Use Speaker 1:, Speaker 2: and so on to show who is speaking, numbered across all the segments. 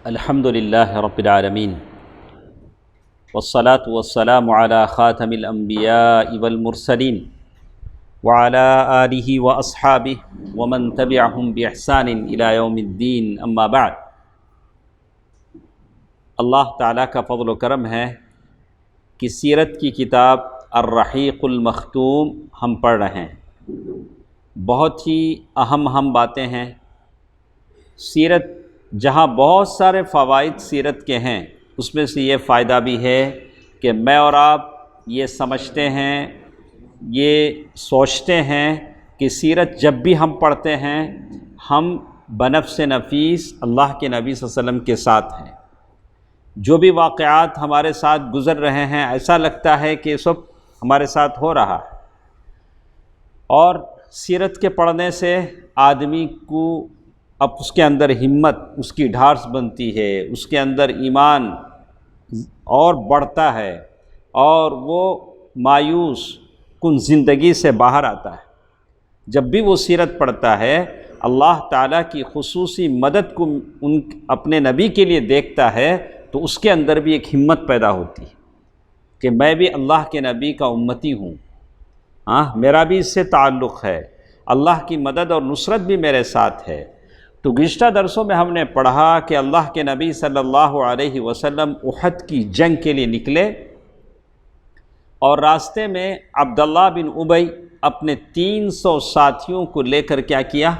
Speaker 1: الحمد للہ رب العالمین والصلاة والسلام علی خاتم الانبیاء والمرسلین وعلی آلہ واصحابہ ومن تبعہم باحسان الی یوم الدین اما بعد۔ اللہ تعالیٰ کا فضل و کرم ہے کہ سیرت کی کتاب الرحیق المختوم ہم پڑھ رہے ہیں۔ بہت ہی اہم باتیں ہیں۔ سیرت جہاں بہت سارے فوائد سیرت کے ہیں، اس میں سے یہ فائدہ بھی ہے کہ میں اور آپ یہ سمجھتے ہیں، یہ سوچتے ہیں کہ سیرت جب بھی ہم پڑھتے ہیں ہم بنفس نفیس اللہ کے نبی صلی اللہ علیہ وسلم کے ساتھ ہیں۔ جو بھی واقعات ہمارے ساتھ گزر رہے ہیں ایسا لگتا ہے کہ سب ہمارے ساتھ ہو رہا ہے۔ اور سیرت کے پڑھنے سے آدمی کو اب اس کے اندر ہمت، اس کی ڈھارس بنتی ہے، اس کے اندر ایمان اور بڑھتا ہے اور وہ مایوس کن زندگی سے باہر آتا ہے۔ جب بھی وہ سیرت پڑھتا ہے اللہ تعالیٰ کی خصوصی مدد کو اپنے نبی کے لیے دیکھتا ہے تو اس کے اندر بھی ایک ہمت پیدا ہوتی ہے کہ میں بھی اللہ کے نبی کا امتی ہوں، میرا بھی اس سے تعلق ہے، اللہ کی مدد اور نصرت بھی میرے ساتھ ہے۔ تو گزشتہ درسوں میں ہم نے پڑھا کہ اللہ کے نبی صلی اللہ علیہ وسلم احد کی جنگ کے لیے نکلے اور راستے میں عبداللہ بن ابی اپنے 300 ساتھیوں کو لے کر کیا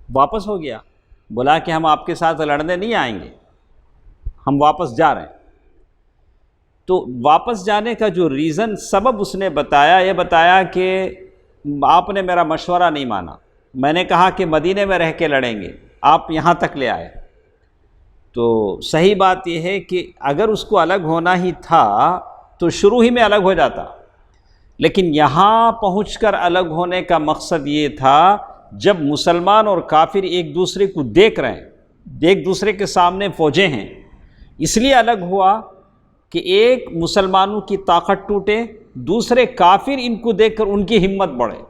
Speaker 1: واپس ہو گیا۔ بولا کہ ہم آپ کے ساتھ لڑنے نہیں آئیں گے، ہم واپس جا رہے ہیں۔ تو واپس جانے کا جو ریزن سبب اس نے بتایا، یہ بتایا کہ آپ نے میرا مشورہ نہیں مانا، میں نے کہا کہ مدینے میں رہ کے لڑیں گے، آپ یہاں تک لے آئے۔ تو صحیح بات یہ ہے کہ اگر اس کو الگ ہونا ہی تھا تو شروع ہی میں الگ ہو جاتا، لیکن یہاں پہنچ کر الگ ہونے کا مقصد یہ تھا جب مسلمان اور کافر ایک دوسرے کو دیکھ رہے ہیں، ایک دوسرے کے سامنے فوجیں ہیں، اس لیے الگ ہوا کہ ایک مسلمانوں کی طاقت ٹوٹے، دوسرے کافر ان کو دیکھ کر ان کی ہمت بڑھے۔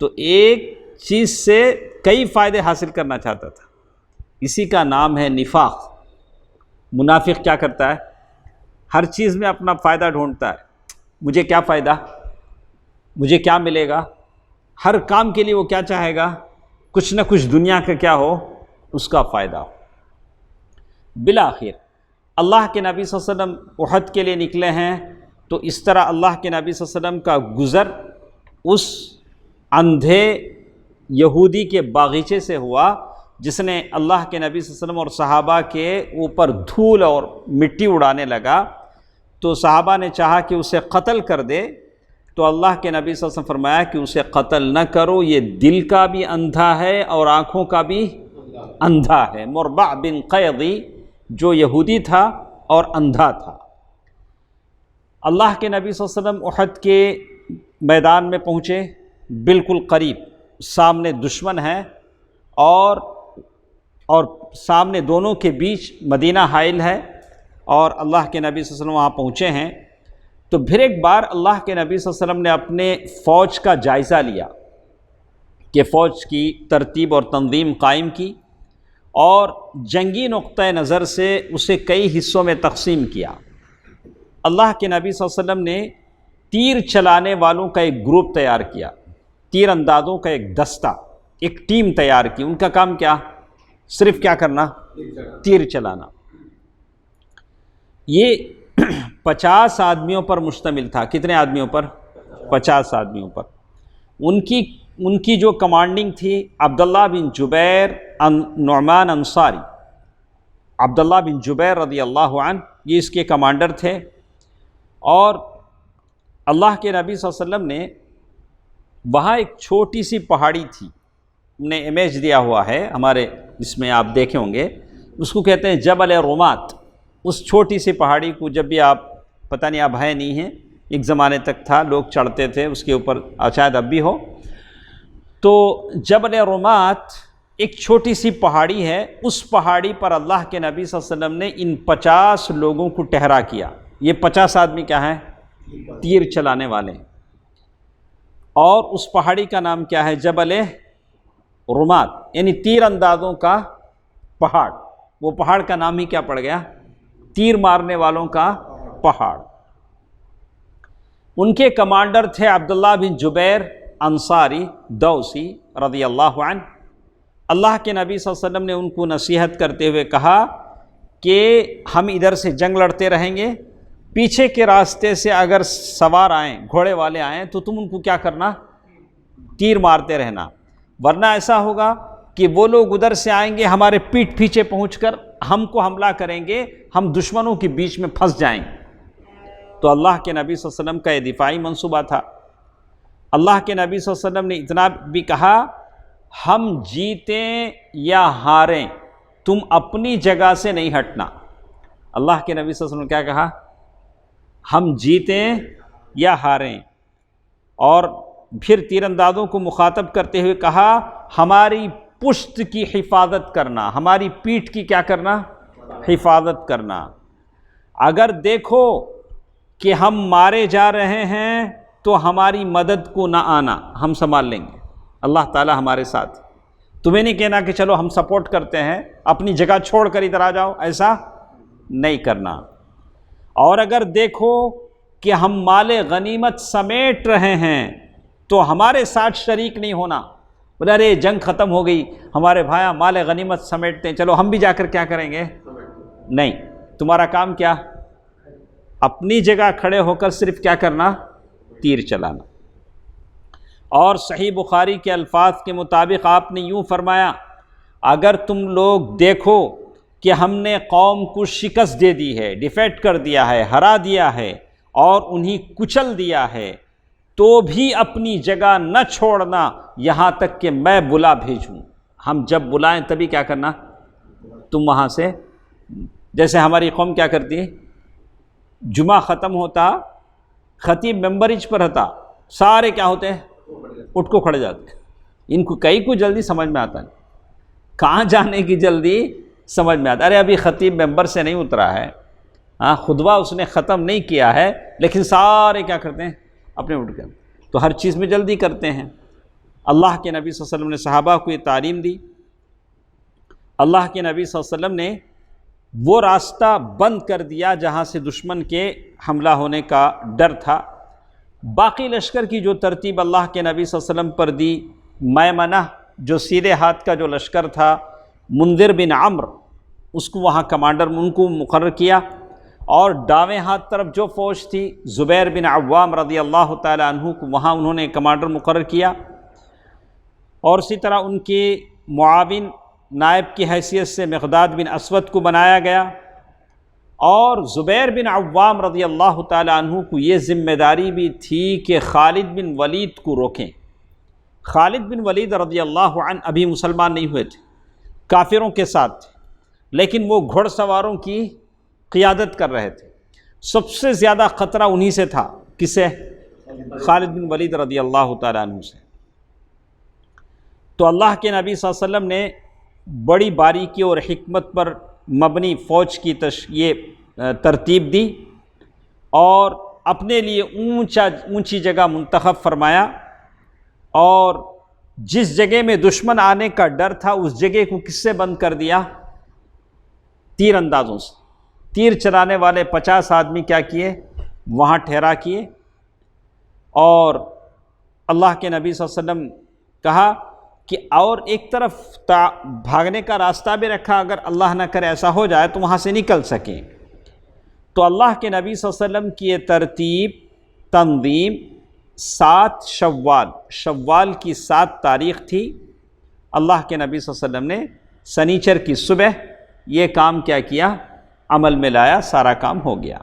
Speaker 1: تو ایک چیز سے کئی فائدے حاصل کرنا چاہتا تھا، اسی کا نام ہے نفاق۔ منافق کیا کرتا ہے؟ ہر چیز میں اپنا فائدہ ڈھونڈتا ہے، مجھے کیا فائدہ، مجھے کیا ملے گا، ہر کام کے لیے وہ کیا چاہے گا، کچھ نہ کچھ دنیا کا کیا ہو، اس کا فائدہ ہو۔ بالآخر اللہ کے نبی صلی اللہ علیہ وسلم احد کے لیے نکلے ہیں، تو اس طرح اللہ کے نبی صلی اللہ علیہ وسلم کا گزر اس اندھے یہودی کے باغیچے سے ہوا جس نے اللہ کے نبی صلی اللہ علیہ وسلم اور صحابہ کے اوپر دھول اور مٹی اڑانے لگا۔ تو صحابہ نے چاہا کہ اسے قتل کر دے، تو اللہ کے نبی صلی اللہ علیہ وسلم فرمایا کہ اسے قتل نہ کرو، یہ دل کا بھی اندھا ہے اور آنکھوں کا بھی اندھا ہے۔ مربع بن قیضی جو یہودی تھا اور اندھا تھا۔ اللہ کے نبی صلی اللہ علیہ وسلم احد کے میدان میں پہنچے، بالکل قریب، سامنے دشمن ہے اور سامنے دونوں کے بیچ مدینہ حائل ہے، اور اللہ کے نبی صلی اللہ علیہ وسلم وہاں پہنچے ہیں۔ تو پھر ایک بار اللہ کے نبی صلی اللہ علیہ وسلم نے اپنے فوج کا جائزہ لیا کہ فوج کی ترتیب اور تنظیم قائم کی، اور جنگی نقطہ نظر سے اسے کئی حصوں میں تقسیم کیا۔ اللہ کے نبی صلی اللہ علیہ وسلم نے تیر چلانے والوں کا ایک گروپ تیار کیا، تیر اندازوں کا ایک دستہ، ایک ٹیم تیار کی۔ ان کا کام کیا؟ صرف کیا کرنا؟ تیر چلانا۔ یہ 50 آدمیوں پر مشتمل تھا۔ کتنے آدمیوں پر؟ 50 آدمیوں پر۔ ان کی جو کمانڈنگ تھی عبداللہ بن جبیر نعمان انصاری، عبداللہ بن جبیر رضی اللہ عنہ، یہ اس کے کمانڈر تھے۔ اور اللہ کے نبی صلی اللہ علیہ وسلم نے وہاں ایک چھوٹی سی پہاڑی تھی، ہم نے امیج دیا ہوا ہے ہمارے اس میں، آپ دیکھے ہوں گے، اس کو کہتے ہیں جبل رومات۔ اس چھوٹی سی پہاڑی کو جب بھی آپ، پتہ نہیں اب ہے نہیں ہے، ایک زمانے تک تھا، لوگ چڑھتے تھے اس کے اوپر، شاید اب بھی ہو۔ تو جبل رومات ایک چھوٹی سی پہاڑی ہے، اس پہاڑی پر اللہ کے نبی صلی اللہ علیہ وسلم نے ان 50 لوگوں کو ٹھہرا کیا۔ یہ 50 آدمی کیا ہیں؟ تیر چلانے والے۔ اور اس پہاڑی کا نام کیا ہے؟ جبل رومات، یعنی تیر اندازوں کا پہاڑ۔ وہ پہاڑ کا نام ہی کیا پڑ گیا؟ تیر مارنے والوں کا پہاڑ۔ ان کے کمانڈر تھے عبداللہ بن جبیر انصاری دوسی رضی اللہ عنہ۔ اللہ کے نبی صلی اللہ علیہ وسلم نے ان کو نصیحت کرتے ہوئے کہا کہ ہم ادھر سے جنگ لڑتے رہیں گے، پیچھے کے راستے سے اگر سوار آئیں، گھوڑے والے آئیں، تو تم ان کو کیا کرنا؟ تیر مارتے رہنا، ورنہ ایسا ہوگا کہ وہ لوگ ادھر سے آئیں گے، ہمارے پیٹھ پیچھے پہنچ کر ہم کو حملہ کریں گے، ہم دشمنوں کے بیچ میں پھنس جائیں گے۔ تو اللہ کے نبی صلی اللہ علیہ وسلم کا یہ دفاعی منصوبہ تھا۔ اللہ کے نبی صلی اللہ علیہ وسلم نے اتنا بھی کہا، ہم جیتیں یا ہاریں تم اپنی جگہ سے نہیں ہٹنا۔ اللہ کے نبی صلی اللہ علیہ وسلم نے کیا کہا؟ ہم جیتیں یا ہاریں۔ اور پھر تیر اندازوں کو مخاطب کرتے ہوئے کہا، ہماری پشت کی حفاظت کرنا، ہماری پیٹھ کی کیا کرنا؟ حفاظت کرنا۔ اگر دیکھو کہ ہم مارے جا رہے ہیں تو ہماری مدد کو نہ آنا، ہم سنبھال لیں گے، اللہ تعالی ہمارے ساتھ۔ تمہیں نہیں کہنا کہ چلو ہم سپورٹ کرتے ہیں، اپنی جگہ چھوڑ کر ادھر آ جاؤ، ایسا نہیں کرنا۔ اور اگر دیکھو کہ ہم مال غنیمت سمیٹ رہے ہیں تو ہمارے ساتھ شریک نہیں ہونا، بولے ارے جنگ ختم ہو گئی، ہمارے بھائی مال غنیمت سمیٹتے ہیں، چلو ہم بھی جا کر کیا کریں گے؟ نہیں، تمہارا کام کیا؟ اپنی جگہ کھڑے ہو کر صرف کیا کرنا؟ تیر چلانا۔ اور صحیح بخاری کے الفاظ کے مطابق آپ نے یوں فرمایا، اگر تم لوگ دیکھو کہ ہم نے قوم کو شکست دے دی ہے، ڈیفیٹ کر دیا ہے، ہرا دیا ہے اور انہیں کچل دیا ہے، تو بھی اپنی جگہ نہ چھوڑنا یہاں تک کہ میں بلا بھیجوں۔ ہم جب بلائیں تبھی کیا کرنا؟ تم وہاں سے، جیسے ہماری قوم کیا کرتی ہے، جمعہ ختم ہوتا، خطیب ممبرج پر ہوتا، سارے کیا ہوتے ہیں؟ اٹھ کو کھڑے جاتے ہیں۔ ان کو کئی کو جلدی سمجھ میں آتا نہیں، کہاں جانے کی جلدی سمجھ میں آتا، ارے ابھی خطیب ممبر سے نہیں اترا ہے، ہاں خطبہ اس نے ختم نہیں کیا ہے، لیکن سارے کیا کرتے ہیں؟ اپنے اٹھ کر، تو ہر چیز میں جلدی کرتے ہیں۔ اللہ کے نبی صلی اللہ علیہ وسلم نے صحابہ کو یہ تعلیم دی۔ اللہ کے نبی صلی اللہ علیہ وسلم نے وہ راستہ بند کر دیا جہاں سے دشمن کے حملہ ہونے کا ڈر تھا۔ باقی لشکر کی جو ترتیب اللہ کے نبی صلی اللہ علیہ وسلم پر دی، میمنہ جو سیدھے ہاتھ کا جو لشکر تھا، منذر بن عمرو اس کو وہاں کمانڈر ان کو مقرر کیا، اور داویں ہاتھ طرف جو فوج تھی زبیر بن عوام رضی اللہ تعالی عنہ کو وہاں انہوں نے کمانڈر مقرر کیا، اور اسی طرح ان کے معاون نائب کی حیثیت سے مقداد بن اسود کو بنایا گیا، اور زبیر بن عوام رضی اللہ تعالی عنہ کو یہ ذمہ داری بھی تھی کہ خالد بن ولید کو روکیں۔ خالد بن ولید رضی اللہ عنہ ابھی مسلمان نہیں ہوئے تھے، کافروں کے ساتھ تھے، لیکن وہ گھوڑ سواروں کی قیادت کر رہے تھے۔ سب سے زیادہ خطرہ انہی سے تھا، کس سے؟ خالد بن ولید رضی اللہ تعالی عنہ سے۔ تو اللہ کے نبی صلی اللہ علیہ وسلم نے بڑی باریکی اور حکمت پر مبنی فوج کی یہ ترتیب دی، اور اپنے لیے اونچی جگہ منتخب فرمایا، اور جس جگہ میں دشمن آنے کا ڈر تھا اس جگہ کو کس سے بند کر دیا؟ تیر اندازوں سے۔ تیر چلانے والے 50 آدمی کیا کیے؟ وہاں ٹھہرا کیے، اور اللہ کے نبی صلی اللہ علیہ وسلم کہا کہ اور ایک طرف بھاگنے کا راستہ بھی رکھا، اگر اللہ نہ کرے ایسا ہو جائے تو وہاں سے نکل سکیں۔ تو اللہ کے نبی صلی اللہ علیہ وسلم کی یہ ترتیب تنظیم 7 شوال کی 7 تاریخ تھی۔ اللہ کے نبی صلی اللہ علیہ وسلم نے سنیچر کی صبح یہ کام کیا؟ عمل میں لایا، سارا کام ہو گیا۔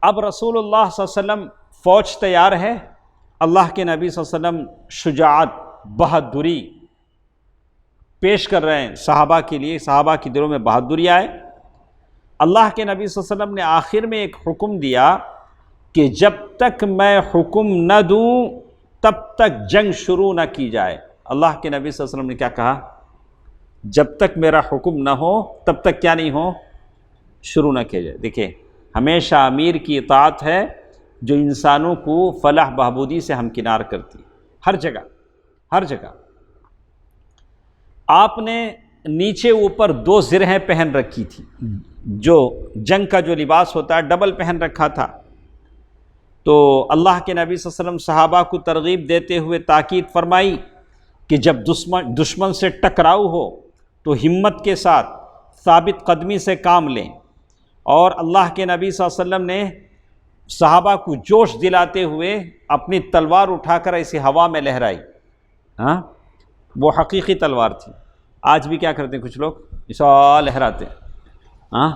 Speaker 1: اب رسول اللہ صلی اللہ علیہ وسلم، فوج تیار ہے، اللہ کے نبی صلی اللہ علیہ وسلم شجاعت، بہادری پیش کر رہے ہیں صحابہ کے لیے، صحابہ کی دلوں میں بہادری آئے۔ اللہ کے نبی صلی اللہ علیہ وسلم نے آخر میں ایک حکم دیا کہ جب تک میں حکم نہ دوں تب تک جنگ شروع نہ کی جائے۔ اللہ کے نبی صلی اللہ علیہ وسلم نے کیا کہا؟ جب تک میرا حکم نہ ہو تب تک کیا نہیں ہو؟ شروع نہ کیا جائے۔ دیکھیں، ہمیشہ امیر کی اطاعت ہے جو انسانوں کو فلاح بہبودی سے ہمکنار کرتی ہے، ہر جگہ۔ آپ نے نیچے اوپر 2 زرہیں پہن رکھی تھی، جو جنگ کا جو لباس ہوتا ہے ڈبل پہن رکھا تھا۔ تو اللہ کے نبی صلی اللہ علیہ وسلم صحابہ کو ترغیب دیتے ہوئے تاکید فرمائی کہ جب دشمن سے ٹکراؤ ہو تو ہمت کے ساتھ ثابت قدمی سے کام لیں، اور اللہ کے نبی صلی اللہ علیہ وسلم نے صحابہ کو جوش دلاتے ہوئے اپنی تلوار اٹھا کر ایسی ہوا میں لہرائی۔ وہ حقیقی تلوار تھی۔ آج بھی کیا کرتے ہیں کچھ لوگ، ایسا لہراتے ہیں۔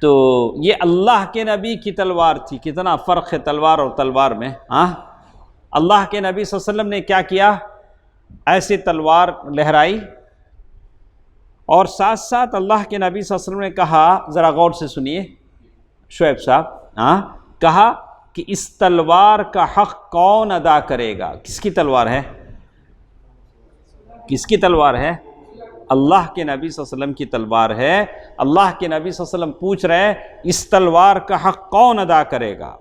Speaker 1: تو یہ اللہ کے نبی کی تلوار تھی۔ کتنا فرق ہے تلوار اور تلوار میں۔ اللہ کے نبی صلی اللہ علیہ وسلم نے کیا کیا، ایسی تلوار لہرائی، اور ساتھ ساتھ اللہ کے نبی صلی اللہ علیہ وسلم نے کہا، ذرا غور سے سنیے شعیب صاحب، کہا کہ اس تلوار کا حق کون ادا کرے گا؟ کس کی تلوار ہے؟ کس کی تلوار ہے؟ اللہ کے نبی صلی اللہ علیہ وسلم کی تلوار ہے۔ اللہ کے نبی صلی اللہ علیہ وسلم پوچھ رہے ہیں اس تلوار کا حق کون ادا کرے گا؟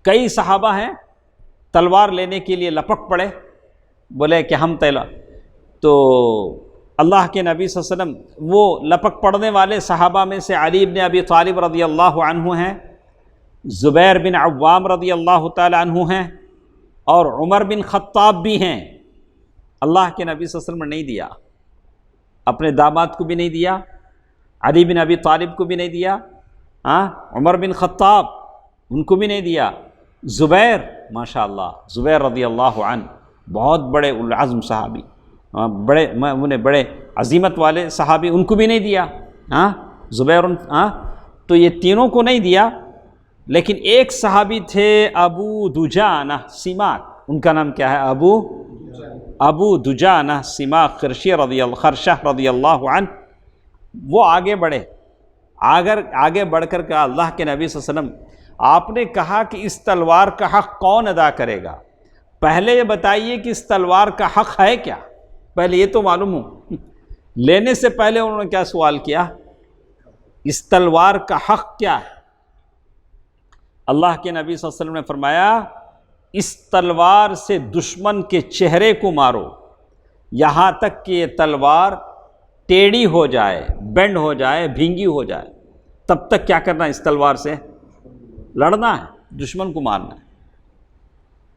Speaker 1: کئی صحابہ ہیں تلوار لینے کے لیے لپک پڑے، بولے کہ ہم تو اللہ کے نبی صلی اللہ علیہ وسلم، وہ لپک پڑنے والے صحابہ میں سے علی بن ابی طالب رضی اللہ عنہ ہیں، زبیر بن عوام رضی اللہ تعالی عنہ ہیں، اور عمر بن خطاب بھی ہیں۔ اللہ کے نبی صلی اللہ علیہ وسلم نے نہیں دیا، اپنے داماد کو بھی نہیں دیا، علی بن ابی طالب کو بھی نہیں دیا، عمر بن خطاب ان کو بھی نہیں دیا، زبیر ماشاءاللہ زبیر رضی اللہ عنہ بہت بڑے العزم صحابی، بڑے عظیمت والے صحابی، ان کو بھی نہیں دیا۔ زبیر تو یہ تینوں کو نہیں دیا، لیکن ایک صحابی تھے ابو دجانہ سماک، ان کا نام کیا ہے؟ ابو دجانہ سماک خرشہ رضی اللہ عنہ، وہ آگے بڑھے، آگے بڑھ کر کہا اللہ کے نبی صلی اللہ علیہ وسلم آپ نے کہا کہ اس تلوار کا حق کون ادا کرے گا، پہلے یہ بتائیے کہ اس تلوار کا حق ہے کیا، پہلے یہ تو معلوم ہو۔ لینے سے پہلے انہوں نے کیا سوال کیا، اس تلوار کا حق کیا ہے؟ اللہ کے نبی صلی اللہ علیہ وسلم نے فرمایا اس تلوار سے دشمن کے چہرے کو مارو یہاں تک کہ یہ تلوار ٹیڑھی ہو جائے، بینڈ ہو جائے، بھینگی ہو جائے، تب تک کیا کرنا ہے؟ اس تلوار سے لڑنا ہے، دشمن کو مارنا ہے۔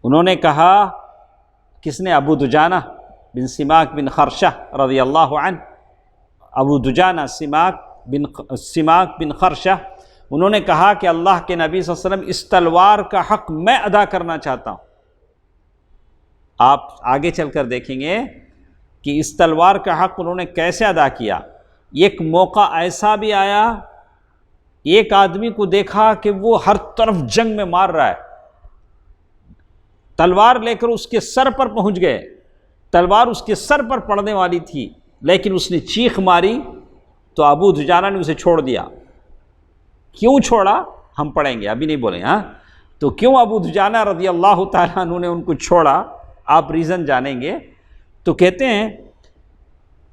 Speaker 1: انہوں نے کہا، کس نے؟ ابو دجانہ بن سماک بن خرشہ رضی اللہ عنہ، ابو دجانہ سماک بن خرشہ، انہوں نے کہا کہ اللہ کے نبی صلی اللہ علیہ وسلم اس تلوار کا حق میں ادا کرنا چاہتا ہوں۔ آپ آگے چل کر دیکھیں گے کہ اس تلوار کا حق انہوں نے کیسے ادا کیا۔ ایک موقع ایسا بھی آیا، ایک آدمی کو دیکھا کہ وہ ہر طرف جنگ میں مار رہا ہے، تلوار لے کر اس کے سر پر پہنچ گئے، تلوار اس کے سر پر پڑنے والی تھی، لیکن اس نے چیخ ماری تو ابو دجانہ نے اسے چھوڑ دیا۔ کیوں چھوڑا ہم پڑھیں گے، ابھی نہیں بولیں۔ تو کیوں ابو دجانہ رضی اللہ تعالیٰ عنہ نے ان کو چھوڑا، آپ ریزن جانیں گے۔ تو کہتے ہیں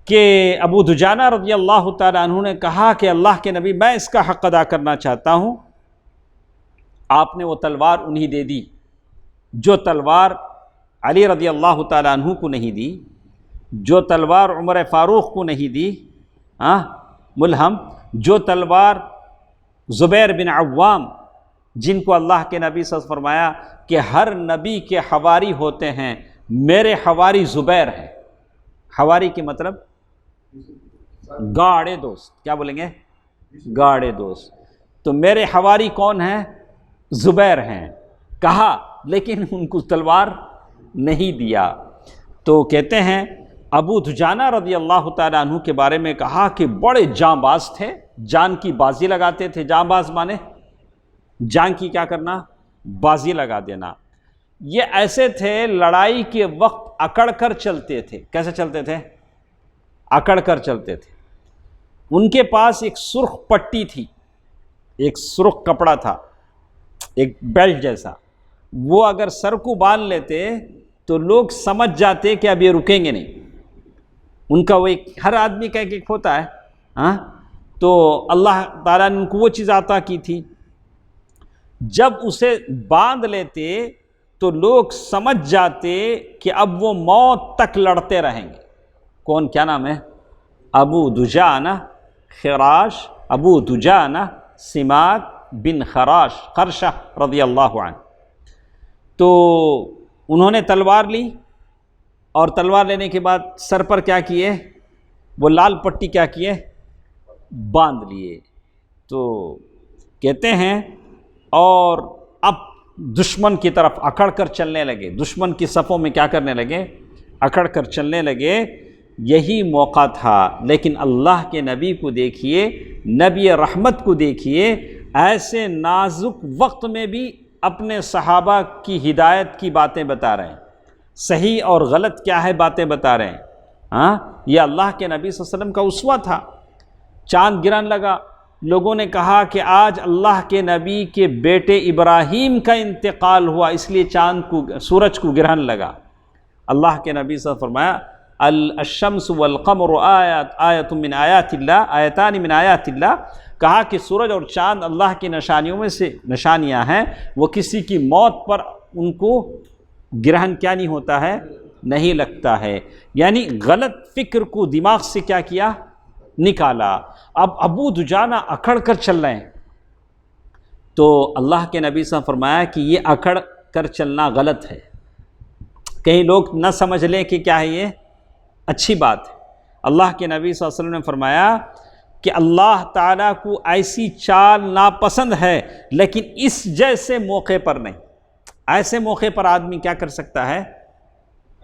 Speaker 1: کہ ابو دجانہ رضی اللہ تعالیٰ عنہ نے کہا کہ اللہ کے نبی میں اس کا حق ادا کرنا چاہتا ہوں۔ آپ نے وہ تلوار انہیں دے دی، جو تلوار علی رضی اللہ تعالیٰ عنہ کو نہیں دی، جو تلوار عمر فاروق کو نہیں دی، ملہم، جو تلوار زبیر بن عوام، جن کو اللہ کے نبی صلی اللہ علیہ وسلم فرمایا کہ ہر نبی کے حواری ہوتے ہیں، میرے حواری زبیر ہیں۔ حواری کی مطلب گاڑے دوست، کیا بولیں گے؟ گاڑے دوست۔ تو میرے حواری کون ہیں؟ زبیر ہیں، کہا، لیکن ان کو تلوار نہیں دیا۔ تو کہتے ہیں ابو دجانہ رضی اللہ تعالیٰ عنہ کے بارے میں کہا کہ بڑے جاں باز تھے، جان کی بازی لگاتے تھے۔ جاں باز مانے جان کی کیا کرنا؟ بازی لگا دینا۔ یہ ایسے تھے لڑائی کے وقت اکڑ کر چلتے تھے۔ کیسے چلتے تھے؟ اکڑ کر چلتے تھے۔ ان کے پاس ایک سرخ پٹی تھی، ایک سرخ کپڑا تھا، ایک بیلٹ جیسا، وہ اگر سر کو باندھ لیتے تو لوگ سمجھ جاتے کہ اب یہ رکیں گے نہیں۔ ان کا وہ ایک، ہر آدمی کا ایک ہوتا ہے، تو اللہ تعالیٰ نے ان کو وہ چیز عطا کی تھی۔ جب اسے باندھ لیتے تو لوگ سمجھ جاتے کہ اب وہ موت تک لڑتے رہیں گے۔ کون، کیا نام ہے؟ ابو دجانہ خراش، ابو دجانہ سماک بن خرشہ رضی اللہ عنہ۔ تو انہوں نے تلوار لی، اور تلوار لینے کے بعد سر پر کیا کیے؟ وہ لال پٹی کیا کیے؟ باندھ لیے۔ تو کہتے ہیں اور اب دشمن کی طرف اکڑ کر چلنے لگے، دشمن کی صفوں میں کیا کرنے لگے؟ اکڑ کر چلنے لگے۔ یہی موقع تھا، لیکن اللہ کے نبی کو دیکھیے، نبی رحمت کو دیکھیے، ایسے نازک وقت میں بھی اپنے صحابہ کی ہدایت کی باتیں بتا رہے ہیں، صحیح اور غلط کیا ہے باتیں بتا رہے ہیں۔ ہاں، یہ اللہ کے نبی صلی اللہ علیہ وسلم کا اسوہ تھا۔ چاند گرہن لگا، لوگوں نے کہا کہ آج اللہ کے نبی کے بیٹے ابراہیم کا انتقال ہوا، اس لیے سورج کو گرہن لگا۔ اللہ کے نبی صلی اللہ علیہ وسلم فرمایا الشمس والقمر آیت من آیات اللہ، آیتان من آیات اللہ، کہا کہ سورج اور چاند اللہ کی نشانیوں میں سے نشانیاں ہیں، وہ کسی کی موت پر ان کو گرہن کیا نہیں ہوتا ہے؟ نہیں لگتا ہے۔ یعنی غلط فکر کو دماغ سے کیا کیا؟ نکالا۔ اب ابو دجانہ اکڑ کر چل رہے ہیں، تو اللہ کے نبی صلی اللہ علیہ وسلم فرمایا کہ یہ اکڑ کر چلنا غلط ہے، کہیں لوگ نہ سمجھ لیں کہ کیا ہے یہ اچھی بات ہے۔ اللہ کے نبی صلی اللہ علیہ وسلم نے فرمایا کہ اللہ تعالیٰ کو ایسی چال ناپسند ہے، لیکن اس جیسے موقع پر نہیں۔ ایسے موقع پر آدمی کیا کر سکتا ہے؟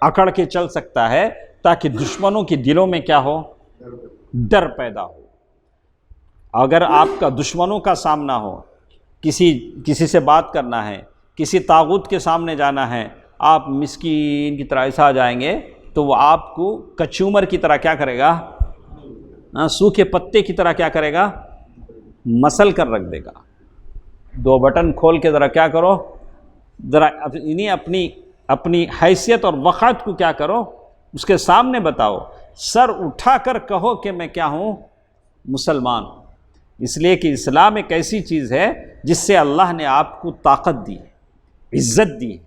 Speaker 1: اکڑ کے چل سکتا ہے، تاکہ دشمنوں کے دلوں میں کیا ہو؟ ڈر پیدا ہو۔ اگر آپ کا دشمنوں کا سامنا ہو، کسی سے بات کرنا ہے، کسی طاغوت کے سامنے جانا ہے، آپ مسکین کی طرح ایسا جائیں گے تو وہ آپ کو کچومر کی طرح کیا کرے گا؟ سوکھے پتے کی طرح کیا کرے گا؟ مسل کر رکھ دے گا۔ دو بٹن کھول کے ذرا کیا کرو، ذرا اپنی حیثیت اور وقعت کو کیا کرو، اس کے سامنے بتاؤ، سر اٹھا کر کہو کہ میں کیا ہوں؟ مسلمان ہوں۔ اس لیے کہ اسلام ایک ایسی چیز ہے جس سے اللہ نے آپ کو طاقت دی ہے، عزت دی ہے،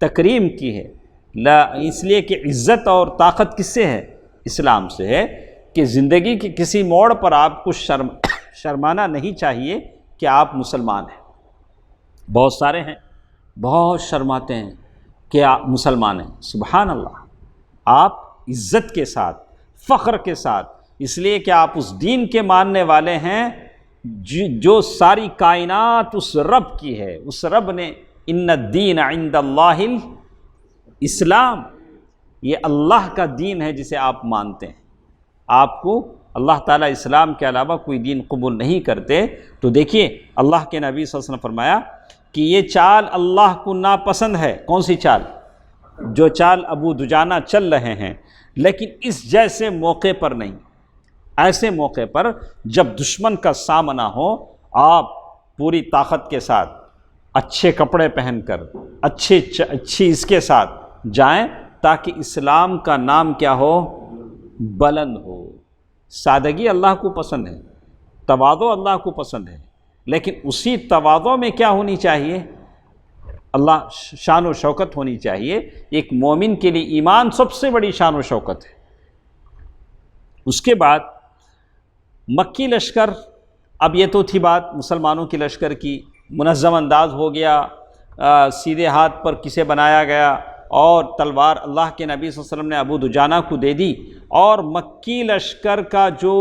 Speaker 1: تکریم کی ہے۔ اس لیے کہ عزت اور طاقت کس سے ہے؟ اسلام سے ہے، کہ زندگی کے کسی موڑ پر آپ کو شرمانا نہیں چاہیے کہ آپ مسلمان ہیں۔ بہت سارے ہیں، بہت شرماتے ہیں کہ آپ مسلمان ہیں۔ سبحان اللہ، آپ عزت کے ساتھ، فخر کے ساتھ، اس لیے کہ آپ اس دین کے ماننے والے ہیں جو ساری کائنات اس رب کی ہے۔ اس رب نے ان الدین عند اللہ الاسلام، یہ اللہ کا دین ہے جسے آپ مانتے ہیں۔ آپ کو اللہ تعالیٰ اسلام کے علاوہ کوئی دین قبول نہیں کرتے۔ تو دیکھیے اللہ کے نبی صلی اللہ علیہ وسلم فرمایا کہ یہ چال اللہ کو ناپسند ہے۔ کون سی چال؟ جو چال ابو دجانہ چل رہے ہیں، لیکن اس جیسے موقع پر نہیں۔ ایسے موقع پر جب دشمن کا سامنا ہو، آپ پوری طاقت کے ساتھ، اچھے کپڑے پہن کر، اچھی اس کے ساتھ جائیں، تاکہ اسلام کا نام کیا ہو؟ بلند ہو۔ سادگی اللہ کو پسند ہے، تواضع اللہ کو پسند ہے، لیکن اسی تواضع میں کیا ہونی چاہیے؟ اللہ شان و شوکت ہونی چاہیے۔ ایک مومن کے لیے ایمان سب سے بڑی شان و شوکت ہے۔ اس کے بعد مکی لشکر، اب یہ تو تھی بات مسلمانوں کی لشکر کی، منظم انداز ہو گیا، سیدھے ہاتھ پر کسے بنایا گیا، اور تلوار اللہ کے نبی صلی اللہ علیہ وسلم نے ابو دجانہ کو دے دی، اور مکی لشکر کا جو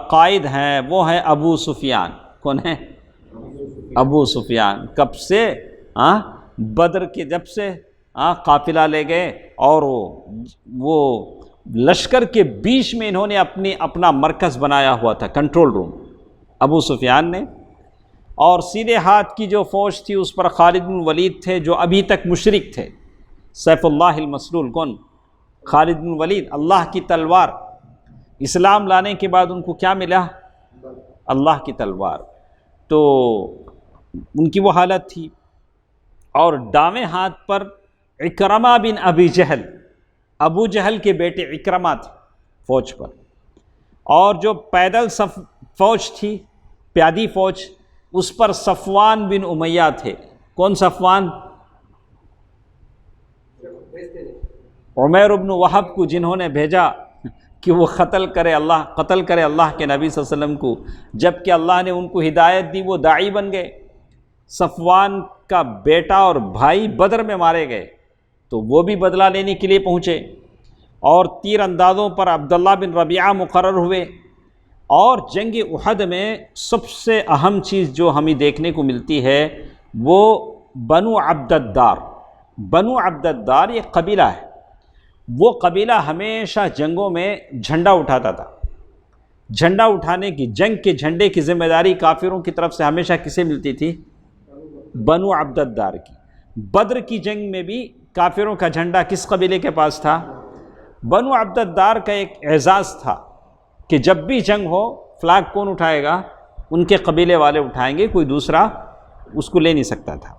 Speaker 1: قائد ہیں وہ ہیں ابو سفیان۔ کون ہیں؟ ابو سفیان۔ کب سے؟ بدر کے جب سے قافلہ لے گئے، اور وہ لشکر کے بیچ میں انہوں نے اپنا مرکز بنایا ہوا تھا، کنٹرول روم، ابو سفیان نے۔ اور سیدھے ہاتھ کی جو فوج تھی اس پر خالد بن ولید تھے، جو ابھی تک مشرک تھے، سیف اللہ المسلول۔ کون؟ خالد بن ولید۔ اللہ کی تلوار، اسلام لانے کے بعد ان کو کیا ملا؟ اللہ کی تلوار۔ تو ان کی وہ حالت تھی۔ اور دائیں ہاتھ پر اکرمہ بن ابی جہل، ابو جہل کے بیٹے اکرمہ تھے فوج پر۔ اور جو پیدل فوج تھی، پیادی فوج، اس پر صفوان بن امیہ تھے۔ کون صفوان؟ عمیر بن وہب کو جنہوں نے بھیجا کہ وہ قتل کرے اللہ کے نبی صلی اللہ علیہ وسلم کو، جب کہ اللہ نے ان کو ہدایت دی، وہ داعی بن گئے۔ صفوان کا بیٹا اور بھائی بدر میں مارے گئے تو وہ بھی بدلہ لینے کے لیے پہنچے، اور تیر اندازوں پر عبداللہ بن ربیعہ مقرر ہوئے۔ اور جنگ احد میں سب سے اہم چیز جو ہمیں دیکھنے کو ملتی ہے وہ بنو عبد الدار یہ قبیلہ ہے۔ وہ قبیلہ ہمیشہ جنگوں میں جھنڈا اٹھاتا تھا۔ جھنڈا اٹھانے کی، جنگ کے جھنڈے کی ذمہ داری کافروں کی طرف سے ہمیشہ کسے ملتی تھی؟ بنو عبد الدار کی۔ بدر کی جنگ میں بھی کافروں کا جھنڈا کس قبیلے کے پاس تھا؟ بنو عبد الدار کا ایک اعزاز تھا کہ جب بھی جنگ ہو فلیگ کون اٹھائے گا؟ ان کے قبیلے والے اٹھائیں گے، کوئی دوسرا اس کو لے نہیں سکتا تھا۔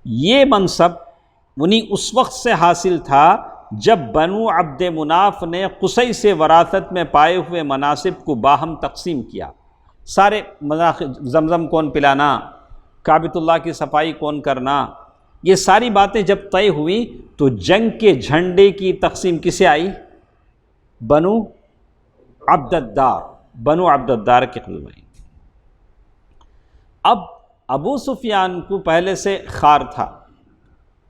Speaker 1: یہ منصب انہیں اس وقت سے حاصل تھا جب بنو عبد مناف نے قصی سے وراثت میں پائے ہوئے مناصب کو باہم تقسیم کیا۔ سارے زمزم کون پلانا، کعبۃ اللہ کی صفائی کون کرنا، یہ ساری باتیں جب طے ہوئی تو جنگ کے جھنڈے کی تقسیم کسے آئی؟ بنو عبد الدار کے قبیلے میں۔ اب ابو سفیان کو پہلے سے خار تھا،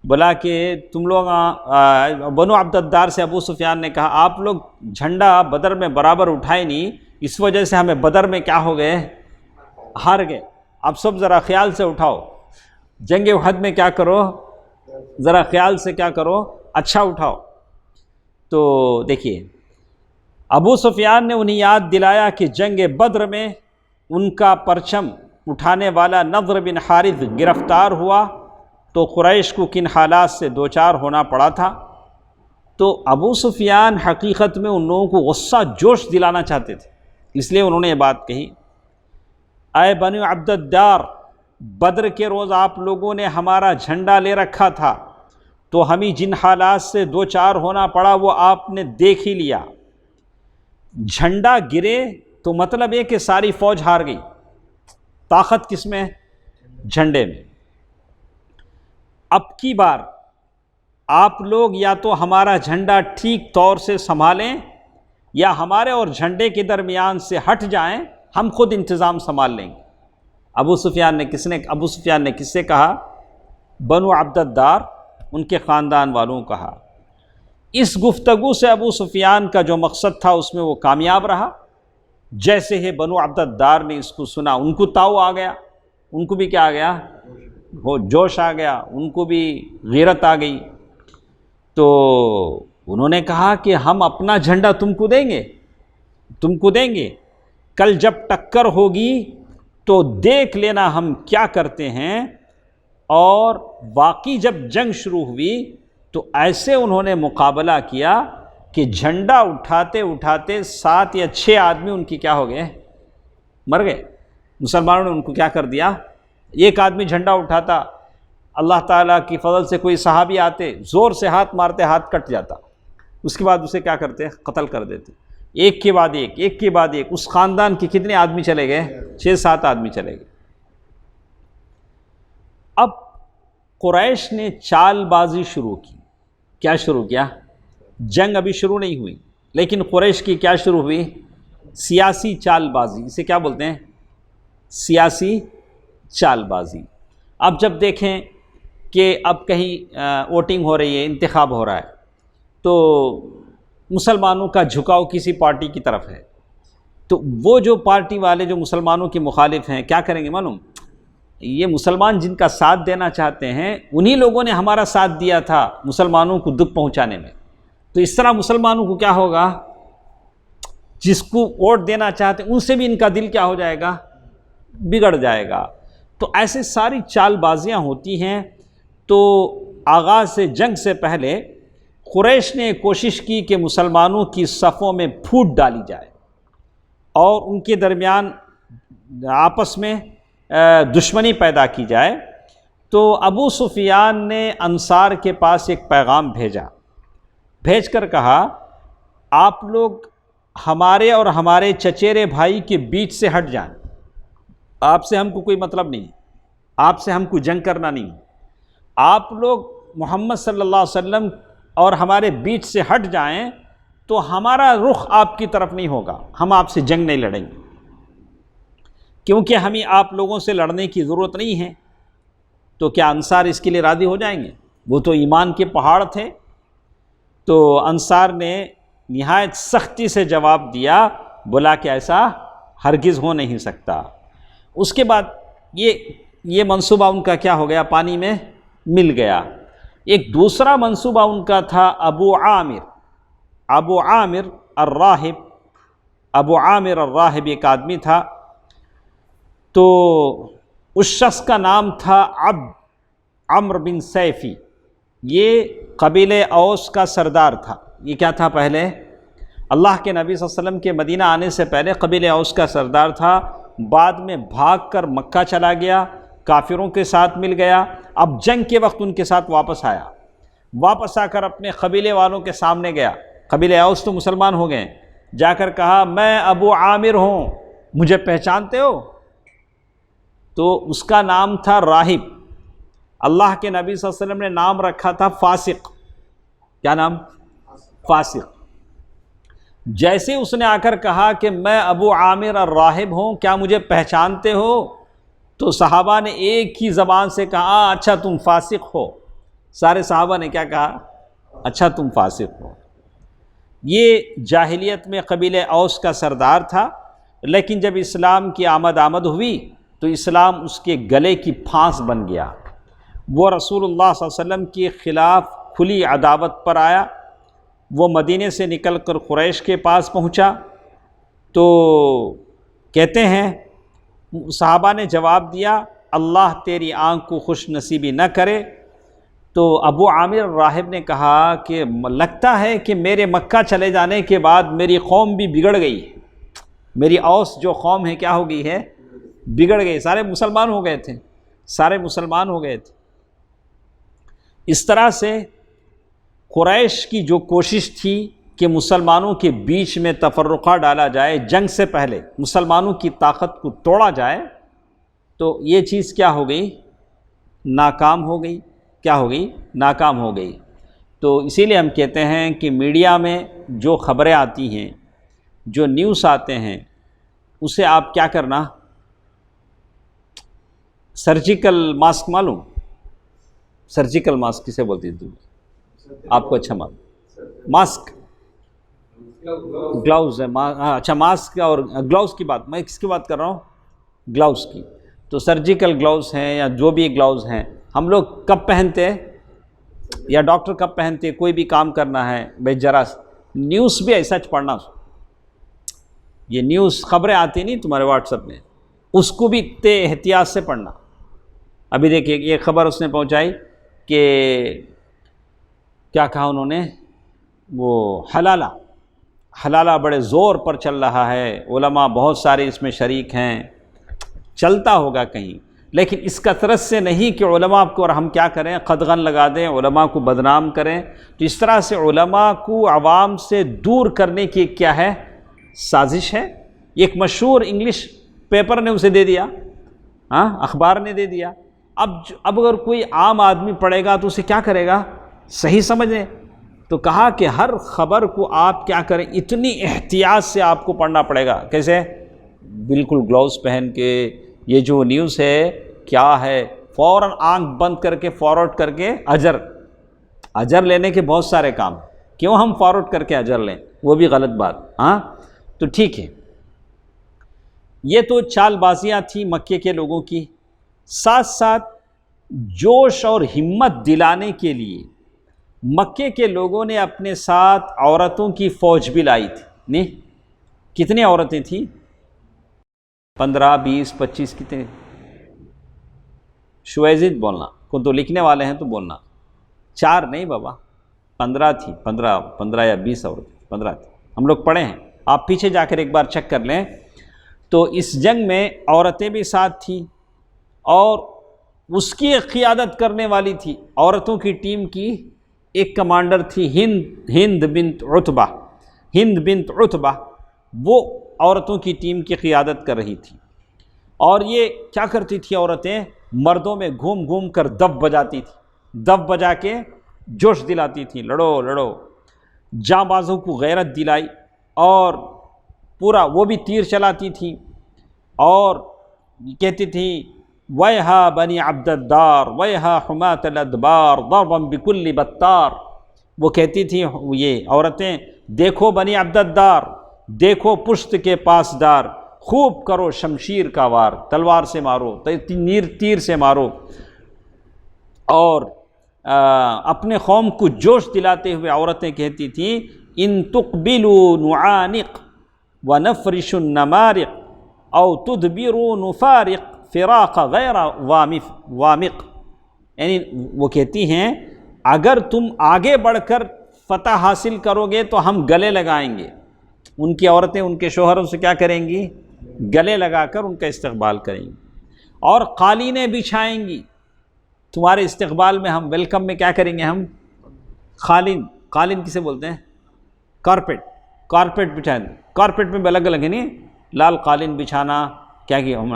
Speaker 1: بلا کہ تم لوگ بنو عبد الدار سے ابو سفیان نے کہا آپ لوگ جھنڈا بدر میں برابر اٹھائے نہیں، اس وجہ سے ہمیں بدر میں کیا ہو گئے؟ ہار گئے۔ اب سب ذرا خیال سے اٹھاؤ، جنگ احد میں کیا کرو؟ ذرا خیال سے کیا کرو؟ اچھا اٹھاؤ۔ تو دیکھیے ابو سفیان نے انہیں یاد دلایا کہ جنگ بدر میں ان کا پرچم اٹھانے والا نضر بن حارث گرفتار ہوا تو قریش کو کن حالات سے دوچار ہونا پڑا تھا۔ تو ابو سفیان حقیقت میں ان لوگوں کو غصہ جوش دلانا چاہتے تھے، اس لیے انہوں نے یہ بات کہی، اے بنو عبد الدار، بدر کے روز آپ لوگوں نے ہمارا جھنڈا لے رکھا تھا تو ہمیں جن حالات سے دوچار ہونا پڑا وہ آپ نے دیکھ ہی لیا۔ جھنڈا گرے تو مطلب یہ کہ ساری فوج ہار گئی۔ طاقت کس میں؟ جھنڈے میں۔ اب کی بار آپ لوگ یا تو ہمارا جھنڈا ٹھیک طور سے سنبھالیں یا ہمارے اور جھنڈے کے درمیان سے ہٹ جائیں، ہم خود انتظام سنبھال لیں گے۔ ابو سفیان نے کس سے کہا؟ بنو عبد الدار، ان کے خاندان والوں کو کہا۔ اس گفتگو سے ابو سفیان کا جو مقصد تھا اس میں وہ کامیاب رہا۔ جیسے ہی بنو عبد الدار نے اس کو سنا، ان کو تاؤ آ گیا، ان کو بھی کیا آ گیا؟ وہ جوش آ گیا، ان کو بھی غیرت آ گئی۔ تو انہوں نے کہا کہ ہم اپنا جھنڈا تم کو دیں گے، کل جب ٹکر ہوگی تو دیکھ لینا ہم کیا کرتے ہیں۔ اور واقعی جب جنگ شروع ہوئی تو ایسے انہوں نے مقابلہ کیا کہ جھنڈا اٹھاتے اٹھاتے 7 یا 6 آدمی ان کی کیا ہو گئے؟ مر گئے۔ مسلمانوں نے ان کو کیا کر دیا؟ ایک آدمی جھنڈا اٹھاتا، اللہ تعالیٰ کی فضل سے کوئی صحابی آتے، زور سے ہاتھ مارتے، ہاتھ کٹ جاتا، اس کے بعد اسے کیا کرتے؟ قتل کر دیتے، ایک کے بعد ایک۔ اس خاندان کے کتنے آدمی چلے گئے؟ 6-7 آدمی چلے گئے۔ اب قریش نے چال بازی شروع کی۔ کیا شروع کیا؟ جنگ ابھی شروع نہیں ہوئی، لیکن قریش کی کیا شروع ہوئی؟ سیاسی چال بازی۔ اسے کیا بولتے ہیں؟ سیاسی چال بازی۔ اب جب دیکھیں کہ اب کہیں ووٹنگ ہو رہی ہے، انتخاب ہو رہا ہے، تو مسلمانوں کا جھکاؤ کسی پارٹی کی طرف ہے، تو وہ جو پارٹی والے جو مسلمانوں کے مخالف ہیں کیا کریں گے معلوم؟ یہ مسلمان جن کا ساتھ دینا چاہتے ہیں انہی لوگوں نے ہمارا ساتھ دیا تھا مسلمانوں کو دکھ پہنچانے میں، تو اس طرح مسلمانوں کو کیا ہوگا؟ جس کو ووٹ دینا چاہتے ہیں ان سے بھی ان کا دل کیا ہو جائے گا؟ بگڑ جائے گا۔ تو ایسے ساری چال بازیاں ہوتی ہیں۔ تو آغاز سے جنگ سے پہلے قریش نے کوشش کی کہ مسلمانوں کی صفوں میں پھوٹ ڈالی جائے اور ان کے درمیان آپس میں دشمنی پیدا کی جائے۔ تو ابو سفیان نے انصار کے پاس ایک پیغام بھیج کر کہا آپ لوگ ہمارے اور ہمارے چچیرے بھائی کے بیچ سے ہٹ جائیں، آپ سے ہم کو کوئی مطلب نہیں، آپ سے ہم کو جنگ کرنا نہیں، آپ لوگ محمد صلی اللہ علیہ وسلم اور ہمارے بیچ سے ہٹ جائیں تو ہمارا رخ آپ کی طرف نہیں ہوگا، ہم آپ سے جنگ نہیں لڑیں گے، کیونکہ ہمیں آپ لوگوں سے لڑنے کی ضرورت نہیں ہے۔ تو کیا انصار اس کے لیے راضی ہو جائیں گے؟ وہ تو ایمان کے پہاڑ تھے۔ تو انصار نے نہایت سختی سے جواب دیا، بولا کہ ایسا ہرگز ہو نہیں سکتا۔ اس کے بعد یہ منصوبہ ان کا کیا ہو گیا؟ پانی میں مل گیا۔ ایک دوسرا منصوبہ ان کا تھا ابو عامر الراہب ایک آدمی تھا، تو اس شخص کا نام تھا عمرو بن سیفی، یہ قبیلہ اوس کا سردار تھا۔ یہ کیا تھا؟ پہلے اللہ کے نبی صلی اللہ علیہ وسلم کے مدینہ آنے سے پہلے قبیلہ اوس کا سردار تھا، بعد میں بھاگ کر مکہ چلا گیا، کافروں کے ساتھ مل گیا، اب جنگ کے وقت ان کے ساتھ واپس آیا، واپس آ کر اپنے قبیلے والوں کے سامنے گیا، قبیلہ اوس تو مسلمان ہو گئے، جا کر کہا میں ابو عامر ہوں، مجھے پہچانتے ہو؟ تو اس کا نام تھا راہب۔ اللہ کے نبی صلی اللہ علیہ وسلم نے نام رکھا تھا فاسق۔ کیا نام؟ فاسق۔ جیسے اس نے آ کر کہا کہ میں ابو عامر الراہب ہوں، کیا مجھے پہچانتے ہو؟ تو صحابہ نے ایک ہی زبان سے کہا اچھا تم فاسق ہو۔ سارے صحابہ نے کیا کہا؟ اچھا تم فاسق ہو۔ یہ جاہلیت میں قبیلہ اوس کا سردار تھا، لیکن جب اسلام کی آمد ہوئی تو اسلام اس کے گلے کی پھانس بن گیا۔ وہ رسول اللہ صلی اللہ علیہ وسلم کے خلاف کھلی عداوت پر آیا۔ وہ مدینے سے نکل کر قریش کے پاس پہنچا، تو کہتے ہیں صحابہ نے جواب دیا اللہ تیری آنکھ کو خوش نصیبی نہ کرے۔ تو ابو عامر راہب نے کہا کہ لگتا ہے کہ میرے مکہ چلے جانے کے بعد میری قوم بھی بگڑ گئی ہے، میری اوس جو قوم ہے کیا ہو گئی ہے؟ بگڑ گئی، سارے مسلمان ہو گئے تھے، سارے مسلمان ہو گئے تھے۔ اس طرح سے قریش کی جو کوشش تھی کہ مسلمانوں کے بیچ میں تفرقہ ڈالا جائے، جنگ سے پہلے مسلمانوں کی طاقت کو توڑا جائے، تو یہ چیز کیا ہو گئی؟ ناکام ہو گئی۔ کیا ہو گئی؟ ناکام ہو گئی۔ تو اسی لیے ہم کہتے ہیں کہ میڈیا میں جو خبریں آتی ہیں، جو نیوز آتے ہیں، اسے آپ کیا کرنا؟ سرجیکل ماسک معلوم؟ سرجیکل ماسک کسے بولتی ہیں؟ آپ کو اچھا ماسک گلاؤز ہے، اچھا ماسک اور گلاؤز کی بات، میں کس کی بات کر رہا ہوں؟ گلاؤز کی۔ تو سرجیکل گلاؤز ہیں یا جو بھی گلاؤز ہیں، ہم لوگ کب پہنتے ہیں یا ڈاکٹر کب پہنتے ہیں؟ کوئی بھی کام کرنا ہے بھائی، ذرا نیوز بھی ایسا پڑھنا، یہ نیوز خبریں آتی نہیں تمہارے واٹس ایپ میں، اس کو بھی اتنے احتیاط سے پڑھنا۔ ابھی دیکھیے یہ خبر اس نے پہنچائی کہ کیا کہا انہوں نے، وہ حلالہ بڑے زور پر چل رہا ہے، علماء بہت سارے اس میں شریک ہیں، چلتا ہوگا کہیں، لیکن اس کثرت سے نہیں کہ علماء کو اور ہم کیا کریں، قدغن لگا دیں، علماء کو بدنام کریں۔ تو اس طرح سے علماء کو عوام سے دور کرنے کی کیا ہے؟ سازش ہے۔ ایک مشہور انگلش پیپر نے اسے دے دیا، اخبار نے دے دیا۔ اب اگر کوئی عام آدمی پڑھے گا تو اسے کیا کرے گا؟ صحیح سمجھیں۔ تو کہا کہ ہر خبر کو آپ کیا کریں، اتنی احتیاط سے آپ کو پڑھنا پڑے گا۔ کیسے؟ بالکل گلاؤز پہن کے، یہ جو نیوز ہے کیا ہے، فوراً آنکھ بند کر کے فارورڈ کر کے اجر لینے کے بہت سارے کام، کیوں ہم فارورڈ کر کے اجر لیں؟ وہ بھی غلط بات۔ تو ٹھیک ہے، یہ تو چال بازیاں تھیں مکے کے لوگوں کی۔ ساتھ ساتھ جوش اور ہمت دلانے کے لیے مکے کے لوگوں نے اپنے ساتھ عورتوں کی فوج بھی لائی تھی۔ نہیں، کتنی عورتیں تھیں؟ 15 20 25 کتنے؟ شویزید بولنا، کو تو لکھنے والے ہیں تو بولنا، 4 نہیں بابا، 15 تھی، 15 یا 20 عورتیں، 15 تھی، ہم لوگ پڑھے ہیں، آپ پیچھے جا کر ایک بار چیک کر لیں۔ تو اس جنگ میں عورتیں بھی ساتھ تھیں، اور اس کی قیادت کرنے والی تھی عورتوں کی ٹیم کی ایک کمانڈر تھی ہند بنت عتبہ، وہ عورتوں کی ٹیم کی قیادت کر رہی تھی۔ اور یہ کیا کرتی تھی عورتیں؟ مردوں میں گھوم گھوم کر دف بجاتی تھی، دف بجا کے جوش دلاتی تھیں، لڑو لڑو۔ جاں بازوں کو غیرت دلائی، اور پورا وہ بھی تیر چلاتی تھی اور کہتی تھی وَيْحَا بنی عبد الدار وَيْحَا حُمَاةَ الْأَدْبَار ضَرْبًا بِكُلِّ بَتَّار۔ وہ کہتی تھیں یہ عورتیں، دیکھو بنی عبد الدار، دیکھو پشت کے پاسدار، خوب کرو شمشیر کا وار، تلوار سے مارو، تیر سے مارو، اور اپنے قوم کو جوش دلاتے ہوئے عورتیں کہتی تھیں ان تقبلوا نعانق ونفرش النمارق او تدبروا نفارق فراق غیر وامق، یعنی وہ کہتی ہیں اگر تم آگے بڑھ کر فتح حاصل کرو گے تو ہم گلے لگائیں گے۔ ان کی عورتیں ان کے شوہروں سے کیا کریں گی؟ گلے لگا کر ان کا استقبال کریں گی، اور قالینیں بچھائیں گی تمہارے استقبال میں، ہم ویلکم میں کیا کریں گے؟ ہم قالین کسے بولتے ہیں؟ کارپیٹ بچھائیں گے۔ کارپیٹ میں بھی الگ الگ ہے، نہیں لال قالین بچھانا، کیا کہ ہم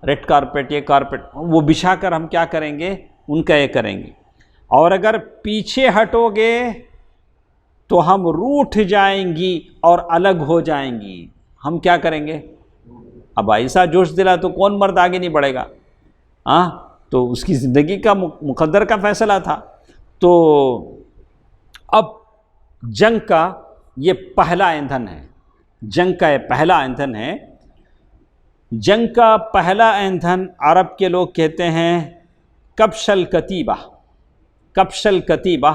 Speaker 1: ریڈ کارپیٹ، یہ کارپیٹ وہ بچھا کر ہم کیا کریں گے؟ ان کا یہ کریں گے، اور اگر پیچھے ہٹو گے تو ہم روٹھ جائیں گی اور الگ ہو جائیں گی۔ ہم کیا کریں گے؟ اب ایسا جوش دلا تو کون مرد آگے نہیں بڑھے گا؟ تو اس کی زندگی کا مقدر کا فیصلہ تھا۔ تو اب جنگ کا یہ پہلا ایندھن ہے، جنگ کا یہ پہلا ایندھن ہے۔ جنگ کا پہلا ایندھن عرب کے لوگ کہتے ہیں کبش الکتیبہ۔ کبش الکتیبہ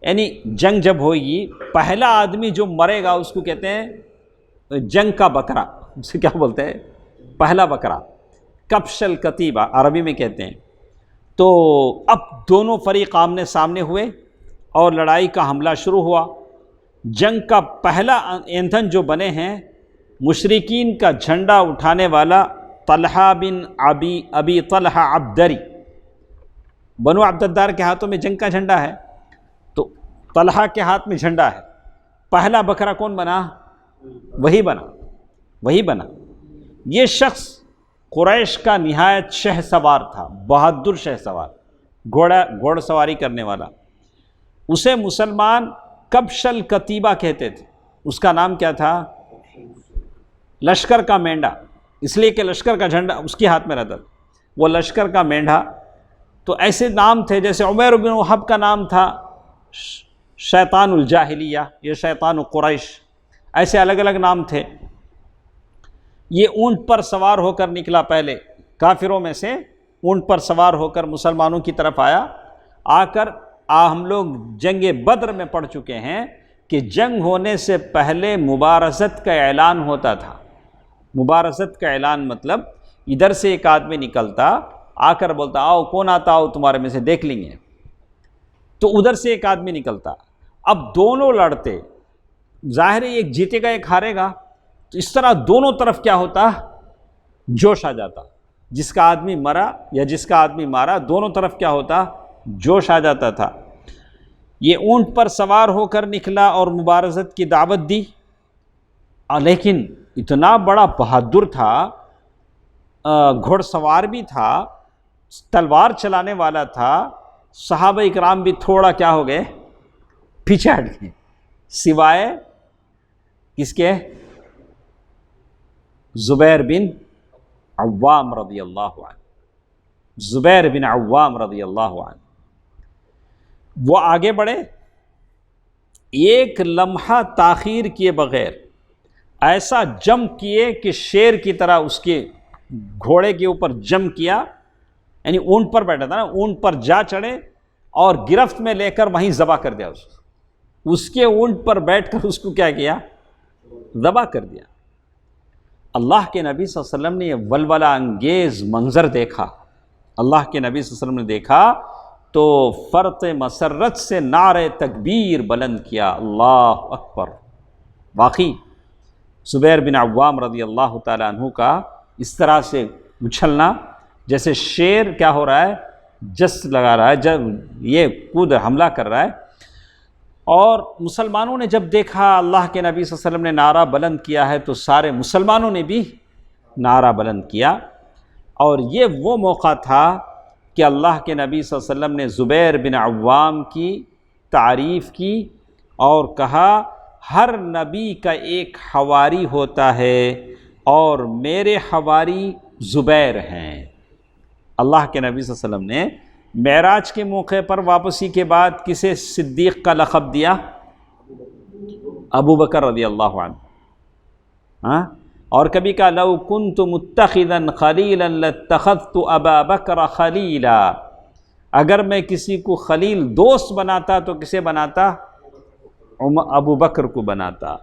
Speaker 1: یعنی جنگ جب ہوگی پہلا آدمی جو مرے گا اس کو کہتے ہیں جنگ کا بکرا، اسے کیا بولتے ہیں؟ پہلا بکرا، کبش الکتیبہ عربی میں کہتے ہیں۔ تو اب دونوں فریق آمنے سامنے ہوئے اور لڑائی کا حملہ شروع ہوا۔ جنگ کا پہلا ایندھن جو بنے ہیں مشرکین کا جھنڈا اٹھانے والا طلحہ بن ابی طلحہ عبدری، بنو عبد الدار کے ہاتھوں میں جنگ کا جھنڈا ہے، تو طلحہ کے ہاتھ میں جھنڈا ہے۔ پہلا بکرا کون بنا؟ وہی بنا۔ یہ شخص قریش کا نہایت شہ سوار تھا، بہادر شہ سوار، گھوڑ سواری کرنے والا۔ اسے مسلمان کبش الکتیبہ کہتے تھے۔ اس کا نام کیا تھا؟ لشکر کا مینڈا، اس لیے کہ لشکر کا جھنڈا اس کے ہاتھ میں رہتا تھا، وہ لشکر کا مینڈا۔ تو ایسے نام تھے، جیسے عمیر بن وہب کا نام تھا شیطان الجاہلیہ، یہ شیطان قریش، ایسے الگ الگ نام تھے۔ یہ اونٹ پر سوار ہو کر نکلا، پہلے کافروں میں سے اونٹ پر سوار ہو کر مسلمانوں کی طرف آیا۔ آ کر ہم لوگ جنگ بدر میں پڑھ چکے ہیں کہ جنگ ہونے سے پہلے مبارزت کا اعلان ہوتا تھا۔ مبارزت کا اعلان مطلب ادھر سے ایک آدمی نکلتا، آ کر بولتا آؤ کون آتا ہو تمہارے میں سے دیکھ لیں گے، تو ادھر سے ایک آدمی نکلتا۔ اب دونوں لڑتے، ظاہر ہے ایک جیتے گا ایک ہارے گا، تو اس طرح دونوں طرف کیا ہوتا؟ جوش آ جاتا۔ جس کا آدمی مرا یا جس کا آدمی مارا، دونوں طرف کیا ہوتا؟ جوش آ جاتا تھا۔ یہ اونٹ پر سوار ہو کر نکلا اور مبارزت کی دعوت دی، لیکن اتنا بڑا بہادر تھا، گھوڑ سوار بھی تھا، تلوار چلانے والا تھا۔ صحابہ اکرام بھی تھوڑا کیا ہو گئے؟ پیچھے ہٹ گئے، سوائے کس کے؟ زبیر بن عوام رضی اللہ عنہ۔ زبیر بن عوام رضی اللہ عنہ وہ آگے بڑھے، ایک لمحہ تاخیر کیے بغیر ایسا جم کیے کہ شیر کی طرح اس کے گھوڑے کے اوپر جم کیا، یعنی اونٹ پر بیٹھا تھا نا، اونٹ پر جا چڑھے اور گرفت میں لے کر وہیں ذبح کر دیا۔ اس کے اونٹ پر بیٹھ کر اس کو کیا کیا؟ ذبح کر دیا۔ اللہ کے نبی صلی اللہ علیہ وسلم نے یہ ولولہ انگیز منظر دیکھا، اللہ کے نبی صلی اللہ علیہ وسلم نے دیکھا تو فرط مسرت سے نعرہ تکبیر بلند کیا، اللہ اکبر۔ واقعی زبیر بن عوام رضی اللہ تعالیٰ عنہ کا اس طرح سے اچھلنا جیسے شیر کیا ہو رہا ہے؟ جس لگا رہا ہے، جب یہ کود حملہ کر رہا ہے۔ اور مسلمانوں نے جب دیکھا اللہ کے نبی صلی اللہ علیہ وسلم نے نعرہ بلند کیا ہے تو سارے مسلمانوں نے بھی نعرہ بلند کیا۔ اور یہ وہ موقع تھا کہ اللہ کے نبی صلی اللہ علیہ وسلم نے زبیر بن عوام کی تعریف کی اور کہا ہر نبی کا ایک حواری ہوتا ہے اور میرے حواری زبیر ہیں۔ اللہ کے نبی صلی اللہ علیہ وسلم نے معراج کے موقع پر واپسی کے بعد کسے صدیق کا لقب دیا؟ ابو بکر رضی اللہ عنہ۔ اور کبھی کہا لو کنت متخذا خلیلا لاتخذت ابا بکر خلیلا، اگر میں کسی کو خلیل دوست بناتا تو کسے بناتا؟ ابو بکر کو بناتا۔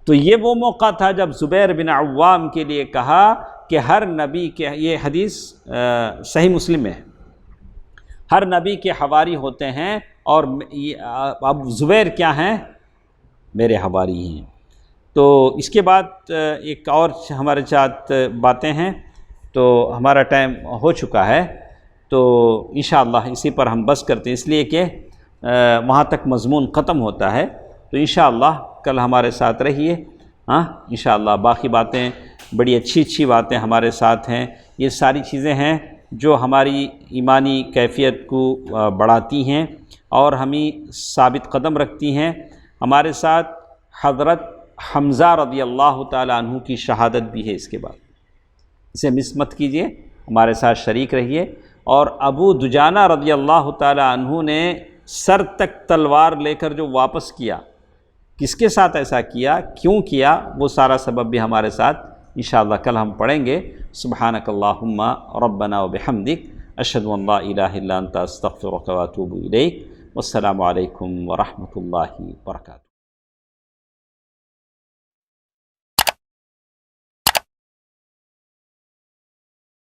Speaker 1: تو یہ وہ موقع تھا جب زبیر بن عوام کے لیے کہا کہ ہر نبی کے، یہ حدیث صحیح مسلم ہے، ہر نبی کے حواری ہوتے ہیں اور اب زبیر کیا ہیں؟ میرے حواری ہیں۔ تو اس کے بعد ایک اور ہمارے ساتھ باتیں ہیں، تو ہمارا ٹائم ہو چکا ہے، تو انشاءاللہ اسی پر ہم بس کرتے ہیں، اس لیے کہ وہاں تک مضمون ختم ہوتا ہے۔ تو انشاءاللہ کل ہمارے ساتھ رہیے، انشاءاللہ باقی باتیں بڑی اچھی اچھی باتیں ہمارے ساتھ ہیں۔ یہ ساری چیزیں ہیں جو ہماری ایمانی کیفیت کو بڑھاتی ہیں اور ہمیں ثابت قدم رکھتی ہیں۔ ہمارے ساتھ حضرت حمزہ رضی اللہ تعالیٰ عنہ کی شہادت بھی ہے اس کے بعد، اسے مس مت کیجیے، ہمارے ساتھ شریک رہیے۔ اور ابو دجانہ رضی اللہ تعالیٰ عنہ نے سر تک تلوار لے کر جو واپس کیا، کس کے ساتھ ایسا کیا، کیوں کیا، وہ سارا سبب بھی ہمارے ساتھ انشاءاللہ کل ہم پڑھیں گے۔ سبحانک اللہم ربنا وبحمدک، اشہد ان لا الہ الا انت استغفرک واتوب الیک، والسلام علیکم ورحمۃ اللہ وبرکاتہ۔